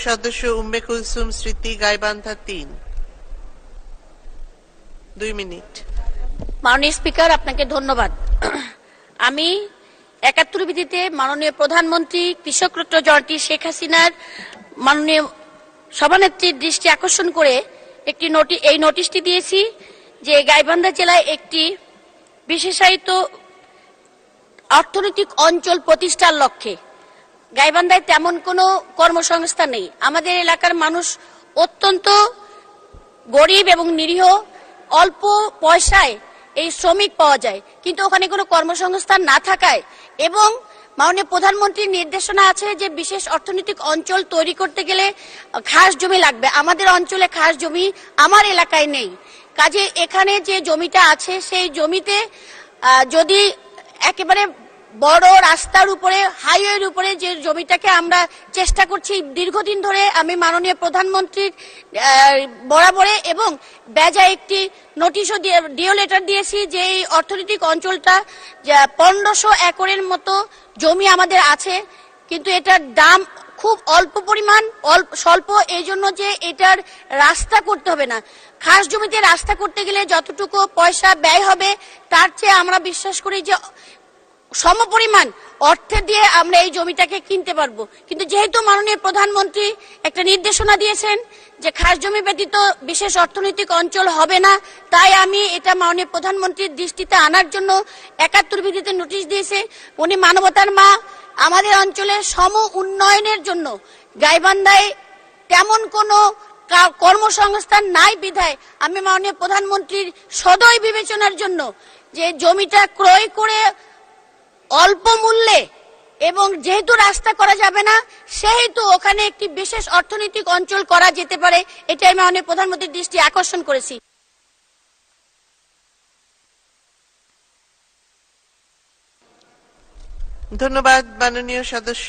সদস্য উম্মে কুলসুম স্মৃতি গাইবান্ধা ৩ 2 মিনিট। মাননীয় স্পিকার, আপনাকে ধন্যবাদ। আমি ৭১ বিধিতে মাননীয় প্রধানমন্ত্রী কৃষক রত্ন জয়ন্তী শেখ হাসিনার মাননীয় সভানেত্রীর দৃষ্টি আকর্ষণ করে এই নোটিশটি দিয়েছি যে গাইবান্ধা জেলায় একটি বিশেষায়িত অর্থনৈতিক অঞ্চল প্রতিষ্ঠার লক্ষ্যে। গাইবান্ধায় তেমন কোনো কর্মসংস্থান নেই। আমাদের এলাকার মানুষ অত্যন্ত গরিব এবং নিরীহ, অল্প পয়সায় এই শ্রমিক পাওয়া যায়, কিন্তু ওখানে কোনো কর্মসংস্থান না থাকায় এবং মাননীয় প্রধানমন্ত্রীর নির্দেশনা আছে যে বিশেষ অর্থনৈতিক অঞ্চল তৈরি করতে গেলে খাস জমি লাগবে। আমাদের অঞ্চলে খাস জমি আমার এলাকায় নেই। কাজে এখানে যে জমিটা আছে সেই জমিতে যদি একেবারে বড় রাস্তার উপরে, হাইওয়ের উপরে যে জমিটাকে আমরা চেষ্টা করছি দীর্ঘদিন ধরে, আমি মাননীয় প্রধানমন্ত্রীর বরাবরে এবং বেজা একটি নোটিশও ডিও লেটার দিয়েছি যে এই অর্থনৈতিক অঞ্চলটা ১৫০০ একরের মতো জমি আমাদের আছে, কিন্তু এটার দাম খুব অল্প পরিমাণ, স্বল্প, এই জন্য যে এটার রাস্তা করতে হবে না। খাস জমিতে রাস্তা করতে গেলে যতটুকু পয়সা ব্যয় হবে তার চেয়ে আমরা বিশ্বাস করি যে সমপরিমাণ অর্থ দিয়ে আমরা এই জমিটাকে কিনতে পারবো। কিন্তু যেহেতু মাননীয় প্রধানমন্ত্রী একটা নির্দেশনা দিয়েছেন যে খাস জমি ব্যতীত বিশেষ অর্থনৈতিক অঞ্চল হবে না, তাই আমি এটা মাননীয় প্রধানমন্ত্রীর দৃষ্টিতে আনার জন্য ৭১ বিধিতে নোটিশ দিয়েছে। উনি মানবতার মা। আমাদের অঞ্চলের সম উন্নয়নের জন্য গাইবান্ধায় তেমন কোনো কর্মসংস্থান নাই বিধায় আমি মাননীয় প্রধানমন্ত্রীর সদয় বিবেচনার জন্য যে জমিটা ক্রয় করে অল্প মূল্যে, এবং যেহেতু রাস্তা করা যাবে না সেহেতু ওখানে একটি বিশেষ অর্থনৈতিক অঞ্চল করা যেতে পারে, এটাই মাননীয় প্রধানমন্ত্রীর দৃষ্টি আকর্ষণ করেছি। ধন্যবাদ মাননীয় সদস্য।